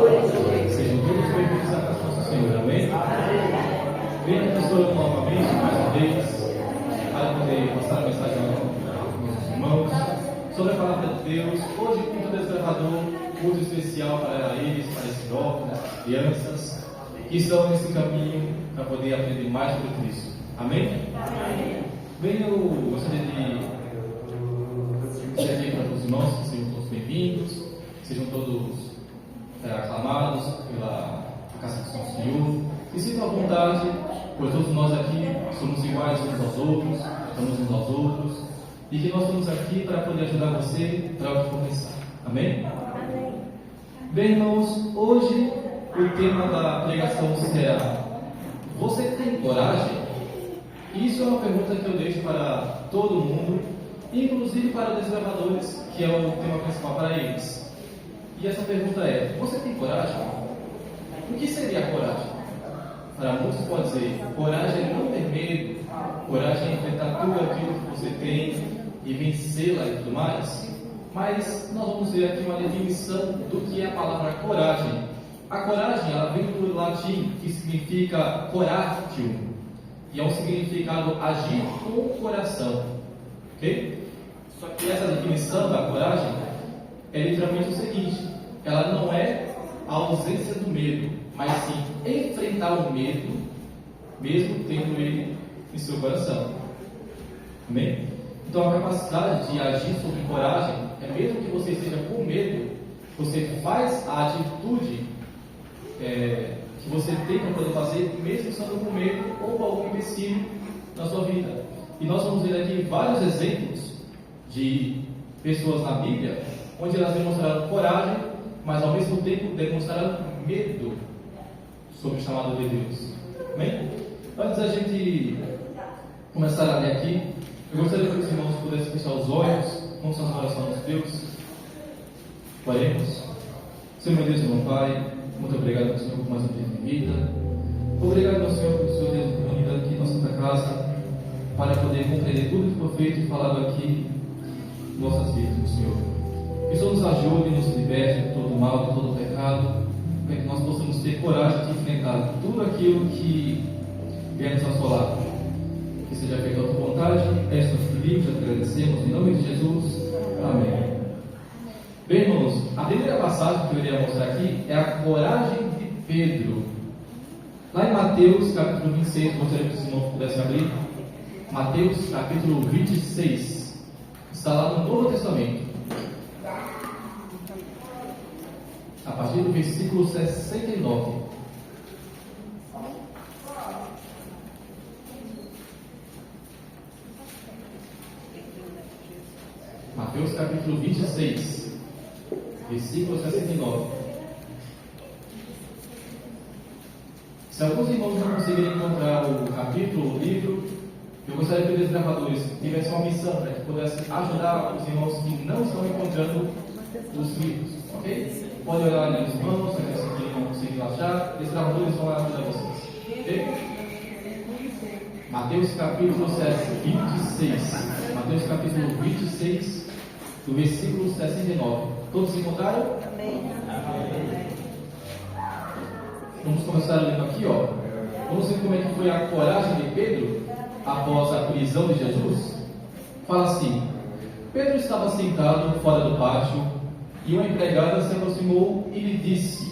Sejam todos bem-vindos à casa do Senhor, amém? Venha, professor, novamente, mais uma vez, para poder passar a mensagem aos nossos irmãos sobre a palavra de Deus. Hoje, culto desbravador, culto especial para eles, para esses jovens, essas crianças que estão nesse caminho para poder aprender mais sobre Cristo. Amém? Venha, eu gostaria de dizer aqui para os irmãos que sejam todos bem-vindos, sejam todos aclamados pela casa do nosso Senhor, e sintam à vontade, pois todos nós aqui somos iguais uns aos outros, estamos uns aos outros, e que nós estamos aqui para poder ajudar você para começar. Amém? Bem, irmãos, hoje o tema da pregação será: você tem coragem? Isso é uma pergunta que eu deixo para todo mundo, inclusive para os desbravadores, que é o tema principal para eles. E essa pergunta é: você tem coragem? O que seria coragem? Para muitos pode dizer, coragem é não ter medo, coragem é enfrentar tudo aquilo que você tem e vencê-la e tudo mais. Mas nós vamos ver aqui uma definição do que é a palavra coragem. A coragem, ela vem do latim, que significa coratio, e é um significado agir com o coração. Ok? Só que essa definição da coragem é literalmente o seguinte: ela não é a ausência do medo, mas sim enfrentar o medo, mesmo tendo ele em seu coração. Amém? Então a capacidade de agir sob coragem é, mesmo que você esteja com medo, você faz a atitude que você tem para poder fazer, mesmo estando com medo ou algum empecilho na sua vida. E nós vamos ver aqui vários exemplos de pessoas na Bíblia onde elas demonstraram coragem, mas ao mesmo tempo demonstraram medo sobre o chamado de Deus. Amém? Antes da gente começar a ler aqui, eu gostaria que os irmãos pudessem fechar os olhos, com suas orações a Deus. Oremos. Senhor, meu Deus e meu Pai, muito obrigado, meu Senhor, por mais um dia de vida. Obrigado, meu Senhor, por o Senhor ter unido aqui em nossa Santa Casa para poder compreender tudo que foi feito e falado aqui em nossas vidas, meu Senhor. Que o Senhor nos ajude e nos liberte de todo mal, de todo pecado, para que nós possamos ter coragem de enfrentar tudo aquilo que vier nos assolar. Que seja feita a tua vontade, é isso que nós pedimos, agradecemos, em nome de Jesus. Amém. Bem, irmãos, a primeira passagem que eu iria mostrar aqui é a coragem de Pedro. Lá em Mateus, capítulo 26, gostaria que os irmãos pudessem abrir. Mateus, capítulo 26. Está lá no Novo Testamento. A partir do versículo 69. Mateus capítulo 26, versículo 69. Se alguns irmãos não conseguirem encontrar o capítulo, o livro, eu gostaria que os desbravadores tivessem uma missão para que pudessem ajudar os irmãos que não estão encontrando os livros, ok? Pode olhar ali nos irmãos, se eles não conseguirem achar, os desbravadores vão lá ajudar vocês, ok? Mateus capítulo 26. Mateus capítulo 26, do versículo 69. Todos encontraram? Amém. Vamos começar lendo aqui, ó. Vamos ver como é que foi a coragem de Pedro após a prisão de Jesus. Fala assim: Pedro estava sentado fora do pátio e uma empregada se aproximou e lhe disse: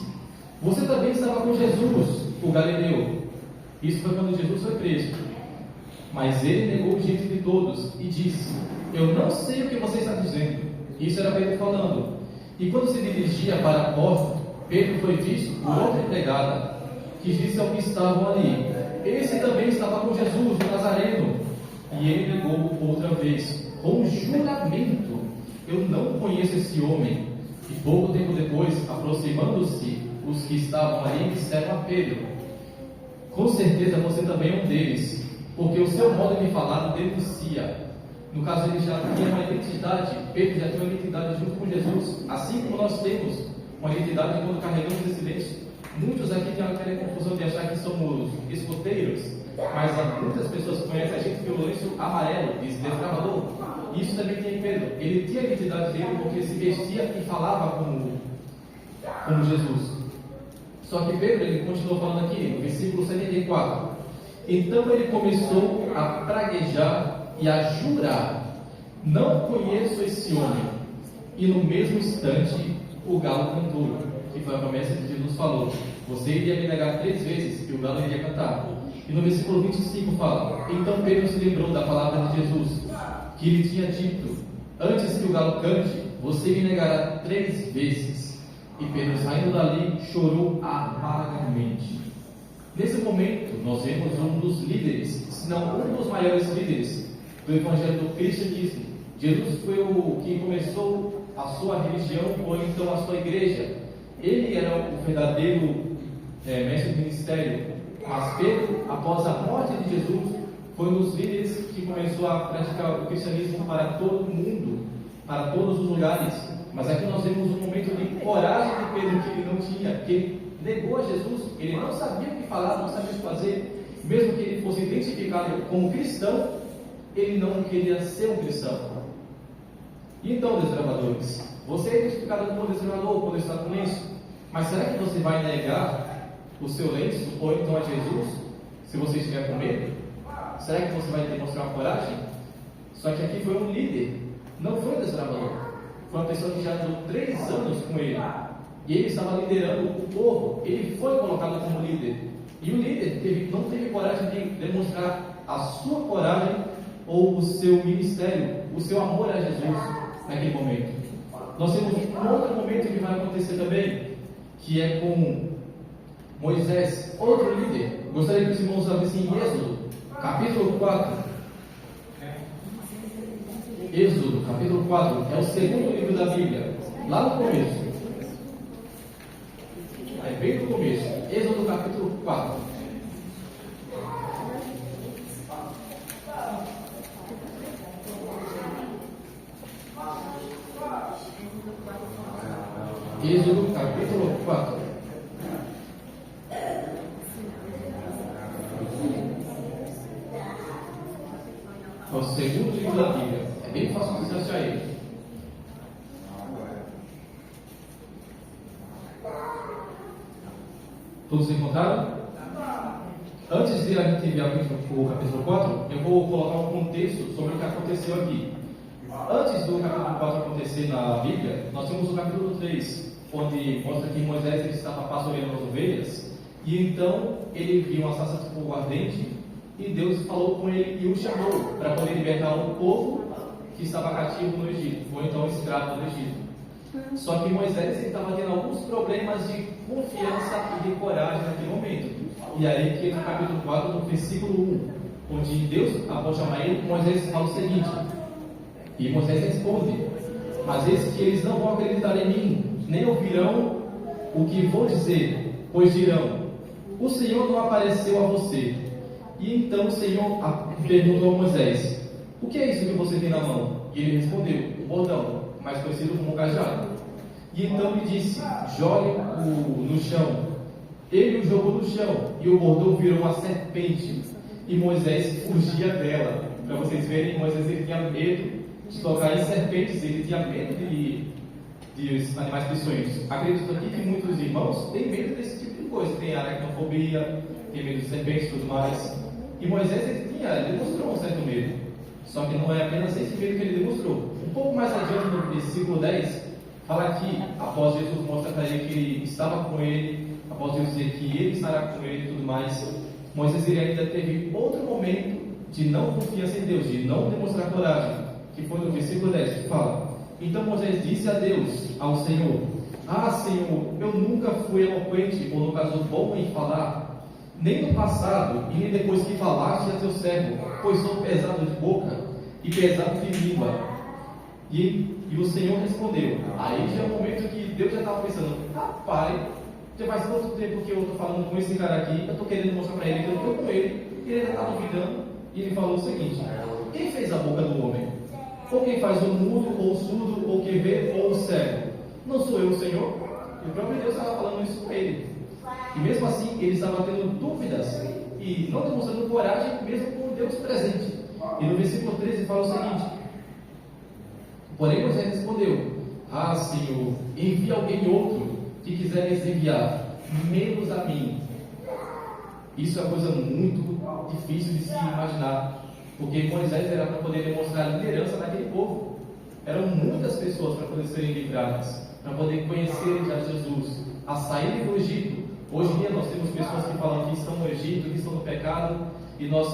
você também estava com Jesus, o Galileu. Isso foi quando Jesus foi preso. Mas ele negou diante de todos e disse: eu não sei o que você está dizendo. Isso era Pedro falando. E quando se dirigia para a porta, Pedro foi visto por outra empregada, que disse ao que estavam ali: esse também estava com Jesus, o Nazareno. E ele negou outra vez, com juramento: eu não conheço esse homem. E pouco tempo depois, aproximando-se, os que estavam ali disseram a Pedro: com certeza você também é um deles, porque o seu modo de falar denuncia. No caso, ele já tinha uma identidade, Pedro já tinha uma identidade junto com Jesus, assim como nós temos uma identidade quando carregamos esse lenço. Muitos aqui têm aquela confusão de achar que somos escoteiros, mas muitas pessoas conhecem a gente pelo lenço amarelo, desbravador. Isso também tem Pedro. Ele tinha a identidade dele porque se vestia e falava como Jesus. Só que Pedro, ele continua falando aqui, no versículo 74. Então ele começou a praguejar e a jurar: não conheço esse homem. E no mesmo instante, o galo cantou, que foi a promessa que Jesus falou: você iria me negar 3 vezes e o galo iria cantar. E no versículo 25 fala: então Pedro se lembrou da palavra de Jesus, que ele tinha dito: antes que o galo cante, você me negará 3 vezes. E Pedro, saindo dali, chorou amargamente. Nesse momento, nós vemos um dos líderes, se não um dos maiores líderes do evangelho do cristianismo. Jesus foi o que começou a sua religião, ou então a sua igreja. Ele era o verdadeiro mestre do ministério. Mas Pedro, após a morte de Jesus, foi um dos líderes que começou a praticar o cristianismo para todo o mundo, para todos os lugares. Mas aqui nós vemos um momento de coragem de Pedro que ele não tinha, que ele negou a Jesus, ele não sabia o que falar, não sabia o que fazer. Mesmo que ele fosse identificado como cristão, ele não queria ser um cristão. E então, desbravadores, você é identificado como desbravador quando está com lenço, mas será que você vai negar o seu lenço ou então a Jesus, se você estiver com medo? Será que você vai demonstrar uma coragem? Só que aqui foi um líder, não foi um desbravador. Foi uma pessoa que já andou 3 anos com ele. E ele estava liderando o povo. Ele foi colocado como líder. E o líder não teve coragem de demonstrar a sua coragem ou o seu ministério, o seu amor a Jesus naquele momento. Nós temos um outro momento que vai acontecer também, que é com Moisés, outro líder. Gostaria que os irmãos abrissem em Êxodo, capítulo 4. Êxodo, capítulo 4, é o segundo livro da Bíblia, lá no começo. É bem no começo. Êxodo, capítulo 4. Êxodo, capítulo 4. É o segundo livro da Bíblia. É bem fácil de achar ele. Todos encontraram? Antes de a gente ver o capítulo 4, eu vou colocar um contexto sobre o que aconteceu aqui. Antes do capítulo 4 acontecer na Bíblia, nós temos o capítulo 3, onde mostra que Moisés ele estava pastoreando as ovelhas, e então ele viu uma sarça de fogo ardente, e Deus falou com ele e o chamou para poder libertar um povo que estava cativo no Egito, ou então escravo no Egito. Só que Moisés estava tendo alguns problemas de confiança e de coragem naquele momento. E aí que no capítulo 4, no versículo 1, onde Deus, após chamar ele, Moisés fala o seguinte, e Moisés responde: mas eis que eles não vão acreditar em mim, nem ouvirão o que vou dizer, pois dirão: o Senhor não apareceu a você. E então o Senhor perguntou a Moisés: o que é isso que você tem na mão? E ele respondeu: o bordão, mais conhecido como cajado. E então lhe disse: jogue-o no chão. Ele o jogou no chão, e o bordão virou uma serpente, e Moisés fugia dela. Para vocês verem, Moisés ele tinha medo de tocar em serpentes, ele tinha medo de animais peçonhentos. Acredito aqui que muitos irmãos têm medo desse tipo de coisa, tem aracnofobia, tem medo de serpentes e tudo mais. E Moisés ele demonstrou um certo medo, só que não é apenas esse medo que ele demonstrou. Um pouco mais adiante, no versículo 10, fala que após Jesus mostra para ele que ele estava com ele, após Deus dizer que ele estará com ele e tudo mais, Moisés ele ainda teve outro momento de não confiança em Deus, de não demonstrar coragem, que foi no versículo 10, que fala: então Moisés disse a Deus, ao Senhor: ah, Senhor, eu nunca fui eloquente, ou no caso bom em falar, nem no passado, e nem depois que falaste a teu servo, pois sou pesado de boca e pesado de língua. E o Senhor respondeu. Aí já é o momento que Deus já estava pensando: rapaz, já faz tanto tempo que eu estou falando com esse cara aqui, eu estou querendo mostrar para ele que eu estou com ele, e ele está duvidando. E ele falou o seguinte: quem fez a boca do homem? Ou quem faz o mudo, ou o surdo, ou quem vê, ou o cego? Não sou eu, o Senhor? E o próprio Deus estava falando isso com ele. E mesmo assim, ele estava tendo dúvidas e não demonstrando coragem, mesmo com Deus presente. E no versículo 13 fala o seguinte: porém Moisés respondeu: ah, Senhor, envia alguém outro que quiseres enviar. menos a mim. Isso é uma coisa muito difícil de se imaginar, porque Moisés era para poder demonstrar a liderança daquele povo. Eram muitas pessoas para poder serem livradas, para poder conhecer já Jesus, a sair do Egito. Hoje em dia nós temos pessoas que falam que estão no Egito, que estão no pecado, e nós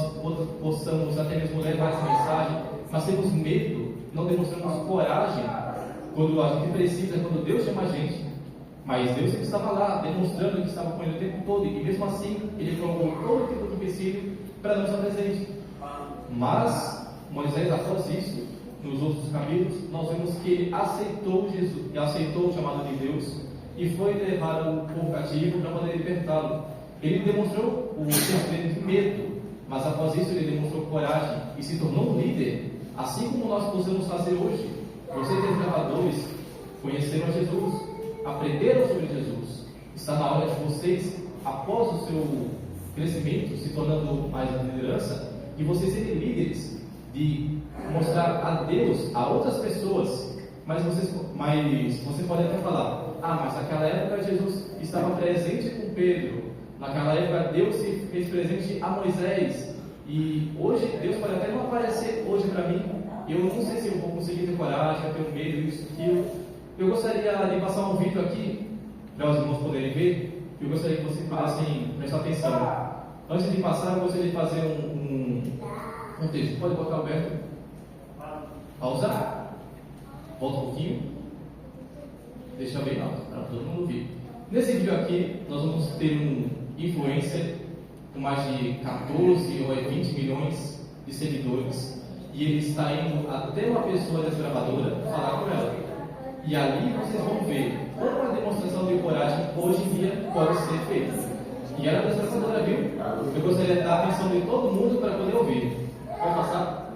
possamos até mesmo levar essa mensagem, mas temos medo, não demonstramos coragem quando a gente precisa, quando Deus chama a gente. Mas Deus sempre estava lá, demonstrando que estava com ele o tempo todo, e mesmo assim Ele colocou todo tipo de empecilho para não estar presente. Mas Moisés, após isso, nos outros capítulos, nós vemos que ele aceitou Jesus, e aceitou o chamado de Deus, e foi levar o povo cativo para poder libertá-lo. Ele demonstrou o sentimento de medo, mas após isso ele demonstrou coragem e se tornou um líder, assim como nós possamos fazer hoje. Vocês, desbravadores, conheceram a Jesus, aprenderam sobre Jesus. Está na hora de vocês, após o seu crescimento, se tornando mais a liderança, de vocês serem líderes, de mostrar a Deus a outras pessoas. Mas você pode até falar: ah, mas naquela época Jesus estava presente com Pedro, naquela época Deus se fez presente a Moisés, e hoje Deus pode até não aparecer hoje para mim. Eu não sei se eu vou conseguir ter coragem, eu tenho medo disso, aquilo. Eu gostaria de passar um vídeo aqui para os irmãos poderem ver. Eu gostaria que vocês pudessem prestar atenção. Antes de passar, eu gostaria de fazer um texto. Pode botar, Alberto? Pausa. Volta um pouquinho. Deixa bem alto, para todo mundo ver. Nesse vídeo aqui, nós vamos ter um influencer com mais de 14 ou 20 milhões de seguidores. E ele está indo até uma pessoa desbravadora falar com ela. E ali vocês vão ver como a demonstração de coragem hoje em dia pode ser feita. E ela desbravadora, viu? Eu gostaria de dar a atenção de todo mundo para poder ouvir. Pode passar?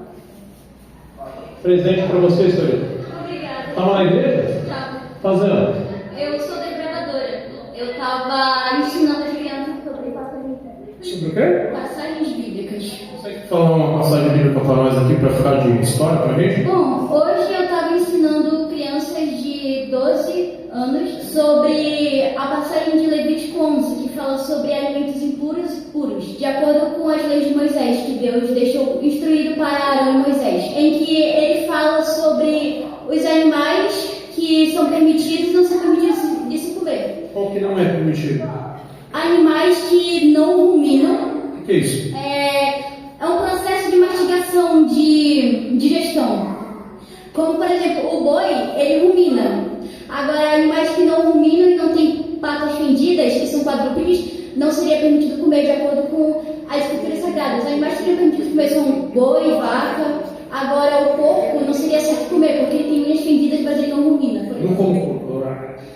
Presente para você, senhorita. Obrigada. Estava na igreja? Tá. Fazendo? Eu sou desbravadora. Eu estava ensinando as crianças sobre passagens bíblicas. Sobre o quê? Passagens bíblicas. Consegue falar uma passagem bíblica para nós aqui para ficar de história para a gente? Bom, hoje eu estava ensinando crianças de 12 anos sobre a passagem de Levítico 11, que fala sobre alimentos impuros e puros, de acordo com as leis de Moisés, que Deus deixou instruído para Arão e Moisés, em que ele fala sobre os animais que são permitidos e não são permitidos de se comer. Qual que não é permitido? Animais que não ruminam. O que é isso? É um processo de mastigação, de digestão. Como, por exemplo, o boi, ele rumina. Agora, animais que não ruminam e não têm patas fendidas, que são quadrúpedes, não seria permitido comer de acordo com as escrituras sagradas. Os animais que seriam permitidos comer são boi, vaca. Agora, o porco não seria certo comer, porque ele tem unhas fendidas, mas ele não rumina. Não como porco.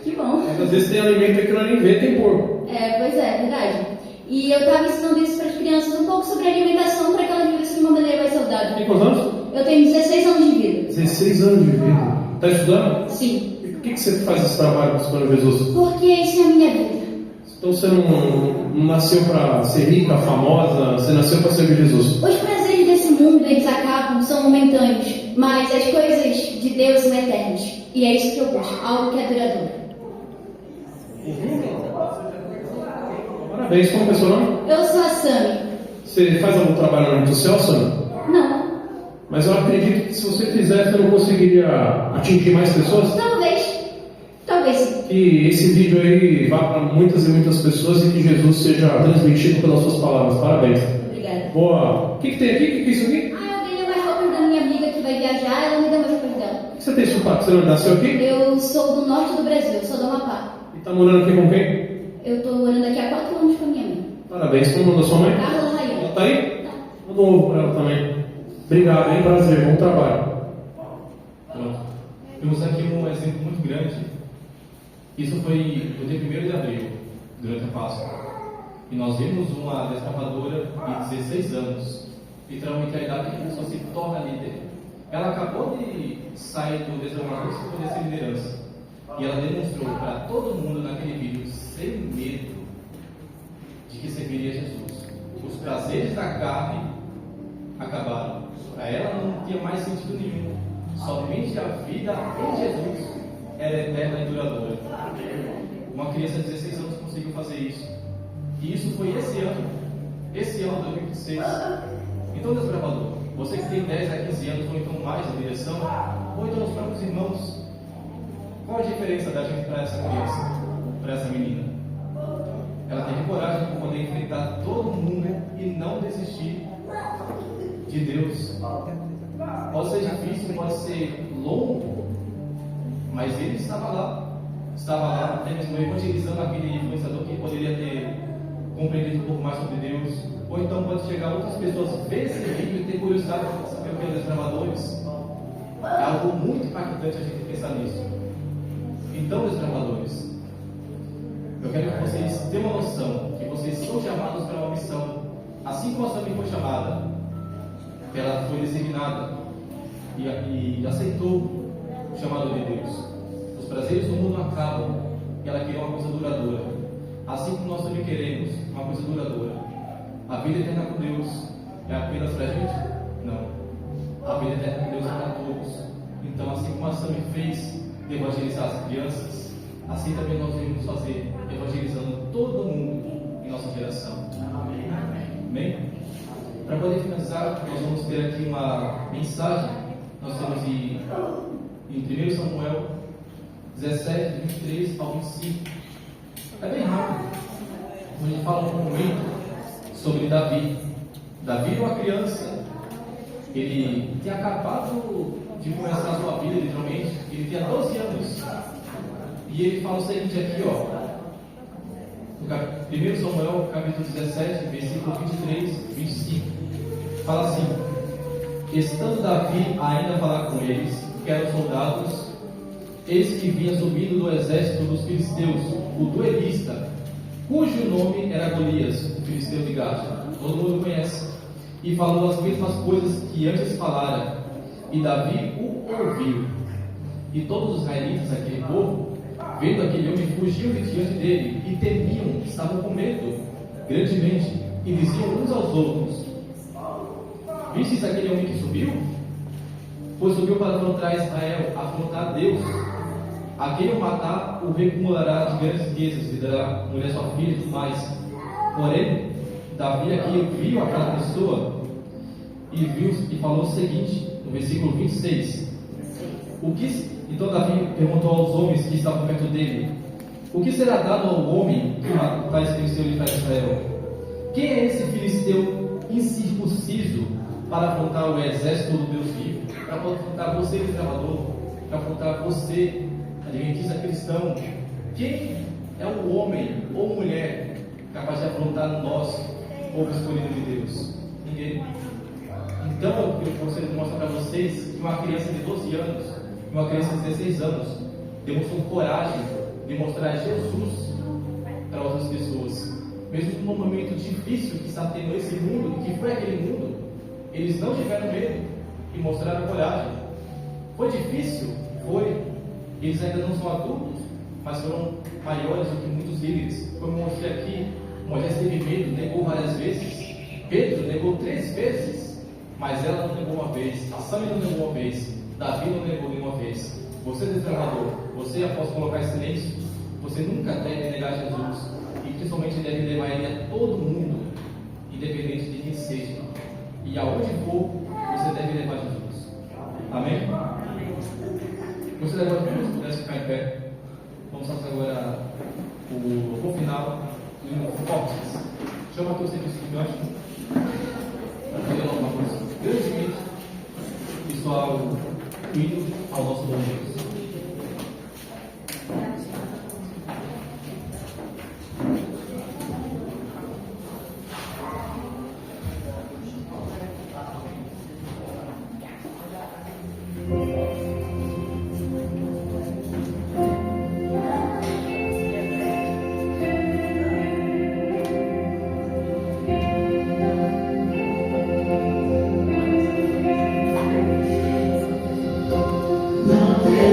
Que bom. Às vezes tem alimento que não nem vê, tem porco. Pois é, verdade. E eu estava ensinando isso para as crianças, um pouco sobre alimentação, para que elas vivessem de uma maneira mais saudável. Tem quantos anos? Eu tenho 16 anos de vida. 16 anos de vida. Está estudando? Sim. E por que você faz esse trabalho com o Senhor Jesus? Porque isso é a minha vida. Então você não nasceu para ser rica, famosa, você nasceu para servir Jesus. Os prazeres desse mundo, eles acabam, são momentâneos, mas as coisas de Deus são eternas. E é isso que eu busco, algo que é duradouro. Parabéns, como é o seu nome? Eu sou a Sami. Você faz algum trabalho na rede social, Sami? Não. Mas eu acredito que se você fizesse, você não conseguiria atingir mais pessoas? Talvez sim. Que esse vídeo aí vá para muitas e muitas pessoas e que Jesus seja transmitido pelas suas palavras. Parabéns. Obrigada. Boa. O que tem aqui? O que é isso aqui? Eu ganhei umas roupas da minha amiga que vai viajar, ela me deu umas roupas dela. O que você tem sotaque? Você não nasceu aqui? Eu sou do norte do Brasil, eu sou do Amapá. E está morando aqui com quem? Eu estou morando aqui há 4 anos com a minha mãe. Parabéns. Como é o nome da sua mãe? Carla Ela Raiana. está aí? Manda um ovo para ela também. Obrigado, hein? Prazer. Bom trabalho. Pronto. Temos aqui um exemplo muito grande. Isso foi no dia 1º de abril, durante a Páscoa. E nós vimos uma desbravadora de 16 anos, literalmente a idade que a pessoa se torna líder. Ela acabou de sair do desbravador e se poder ser liderança. E ela demonstrou para todo mundo naquele vídeo, sem medo, de que serviria Jesus. Os prazeres da carne acabaram. Para ela não tinha mais sentido nenhum. Somente a vida em Jesus era eterna e duradoura. Uma criança de 16 anos conseguiu fazer isso. E isso foi esse ano, 2026. Então, desbravador, você que tem 10 a 15 anos, ou então mais na direção, ou então os próprios irmãos, qual a diferença da gente para essa criança, para essa menina? Ela teve coragem para poder enfrentar todo mundo e não desistir de Deus. Pode ser difícil, pode ser longo, mas ele estava lá, até mesmo evangelizando aquele influenciador que poderia ter compreendido um pouco mais sobre Deus. Ou então pode chegar outras pessoas, ver esse vídeo e ter curiosidade para saber o que é desbravadores. É algo muito impactante a gente pensar nisso. Então, desbravadores, eu quero que vocês tenham uma noção que vocês são chamados para uma missão, assim como a Sammy foi chamada, que ela foi designada e aceitou o chamado de Deus. Os prazeres do mundo acabam e ela quer uma coisa duradoura, assim como nós também queremos uma coisa duradoura. A vida eterna com Deus é apenas para a gente? Não. A vida eterna com Deus é para todos. Então, assim como a Sammy fez de evangelizar as crianças, assim também nós devemos fazer, evangelizando todo mundo em nossa geração. Amém? Para poder finalizar, nós vamos ter aqui uma mensagem. Nós temos em 1 Samuel 17, 23 ao 25. É bem rápido. A gente fala um momento sobre Davi. Davi é uma criança. Ele tinha acabado de começar a sua vida, literalmente. Ele tinha 12 anos. E ele fala o seguinte aqui, ó. No 1 Samuel, capítulo 17, versículo 23, 25. Fala assim: estando Davi ainda a falar com eles, que eram soldados, eis que vinha subindo do exército dos filisteus, o duelista, cujo nome era Golias, o filisteu de Gade. Todo mundo conhece. E falou as mesmas coisas que antes falara. E Davi o ouviu. E todos os israelitas, aquele povo, vendo aquele homem, fugiam de diante dele e temiam, estavam com medo grandemente, e diziam uns aos outros: vistes aquele homem que subiu? Pois subiu para afrontar Israel, afrontar Deus. A quem o matar, o recumulará de grandes riquezas, e dará mulher sua filha e tudo mais. Porém, Davi aqui viu aquela pessoa e falou o seguinte, no versículo 26. Então Davi perguntou aos homens que estavam perto dele: o que será dado ao homem que matar esse filisteu e livrar Israel? Quem é esse filisteu incircunciso para afrontar o exército do Deus vivo? Para afrontar você, desbravador, para afrontar você, adventista cristão? Quem é o homem ou mulher capaz de afrontar nós, povo escolhido de Deus? Ninguém. Então eu gostaria de mostrar para vocês que uma criança de 12 anos e uma criança de 16 anos demonstrou coragem de mostrar Jesus para outras pessoas. Mesmo num momento difícil que está tendo esse mundo, que foi aquele mundo, eles não tiveram medo e mostraram coragem. Foi difícil? Foi. Eles ainda não são adultos, mas foram maiores do que muitos líderes. Como eu mostrei aqui, Moisés teve medo, negou várias vezes. Pedro negou 3 vezes, mas ela não negou uma vez. A Sammy não negou uma vez. Davi não negou nenhuma vez. Você, desbravador, você, após colocar silêncio, você nunca deve negar Jesus. E principalmente deve levar ele a todo mundo, independente de quem seja. E aonde for, você deve levar Jesus. Amém? Gostaria agora que nós pudéssemos ficar em pé. Vamos fazer agora o louvor final do hino Fortes. Chama aqui o serviço de cântico para poder dar uma coisa grandemente visual, o hino ao nosso bom Deus. Não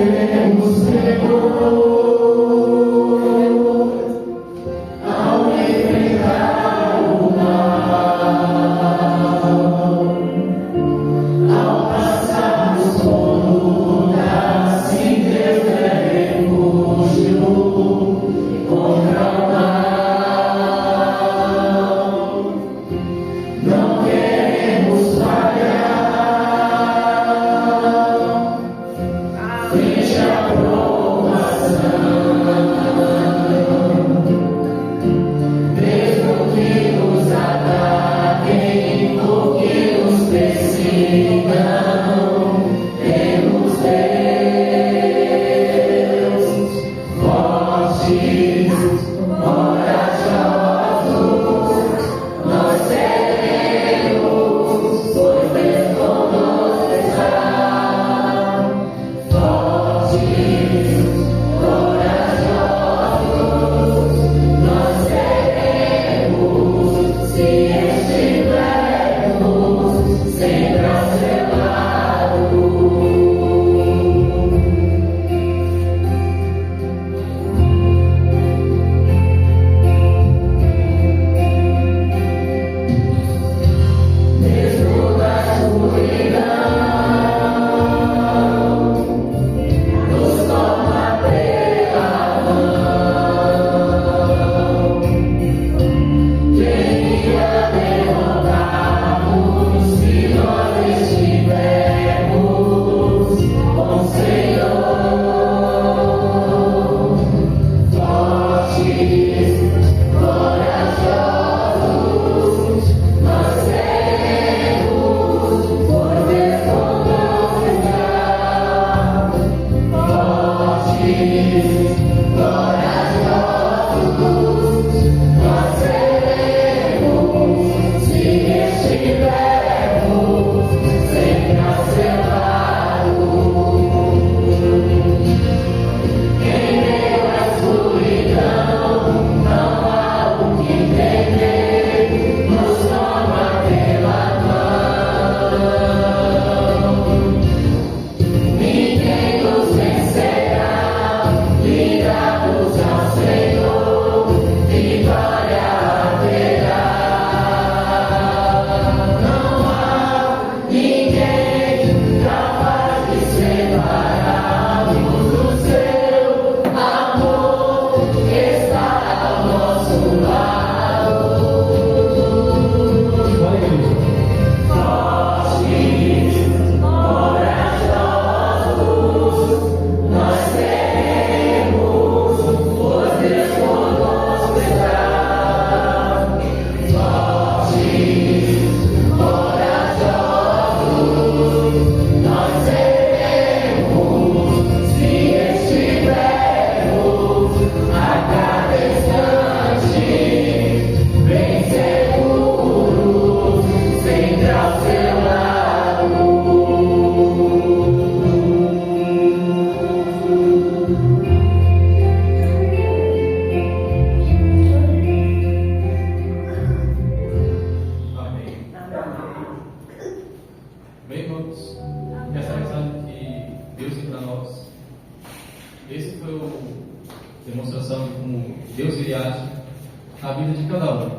na vida de cada um,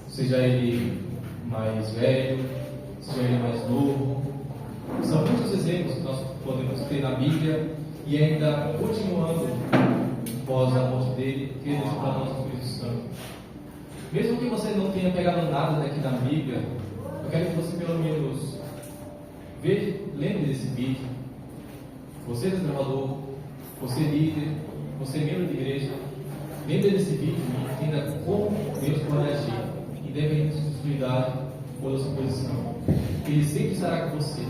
seja ele mais velho, seja ele mais novo. São muitos exemplos que nós podemos ter na Bíblia e ainda continuando após a morte dele, que ele deixou para nós o Espírito Santo. Mesmo que você não tenha pegado nada daqui da Bíblia, eu quero que você pelo menos lembre desse vídeo. Você desbravador, você líder, você membro de igreja, lembre desse vídeo e entenda como Deus pode agir, independente de sua idade ou da sua posição. Ele sempre estará com você.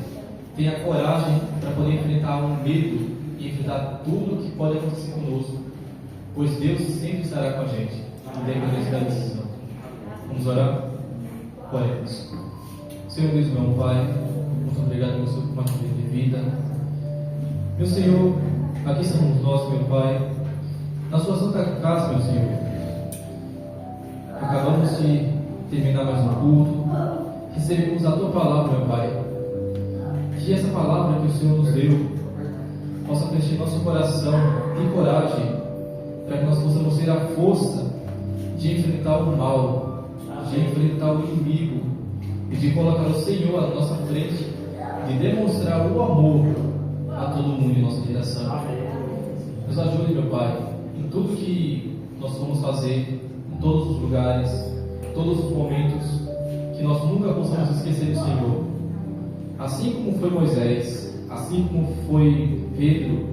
Tenha coragem para poder enfrentar o medo e enfrentar tudo que pode acontecer conosco, pois Deus sempre estará com a gente, independente da decisão. Vamos orar? Oremos. Senhor Deus, meu Pai, muito obrigado pelo seu compartilhamento de vida. Meu Senhor, aqui estamos nós, meu Pai, na sua santa casa, meu Senhor. Acabamos de terminar mais um culto. Recebemos a tua palavra, meu Pai. Que essa palavra que o Senhor nos deu possa preencher nosso coração de coragem, para que nós possamos ter a força de enfrentar o mal, de enfrentar o inimigo e de colocar o Senhor à nossa frente, de demonstrar o amor a todo mundo em nossa direção. Nos ajude, meu Pai, em tudo que nós vamos fazer, em todos os lugares, em todos os momentos, que nós nunca possamos esquecer do Senhor. Assim como foi Moisés, assim como foi Pedro,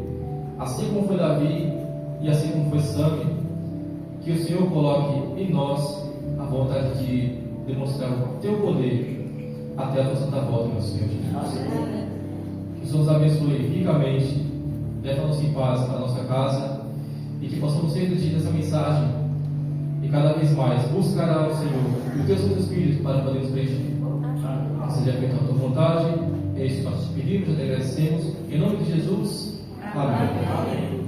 assim como foi Davi e assim como foi Sami, que o Senhor coloque em nós a vontade de demonstrar o teu poder até a tua santa volta, meu Senhor Jesus. Que o Senhor nos abençoe ricamente, leva-nos em paz para a nossa casa e que possamos ser detidos essa mensagem e cada vez mais buscar ao Senhor e o teu Santo Espírito para podermos preencher. Seja feita a tua vontade, é isso que nós te pedimos, te agradecemos. Em nome de Jesus, amém.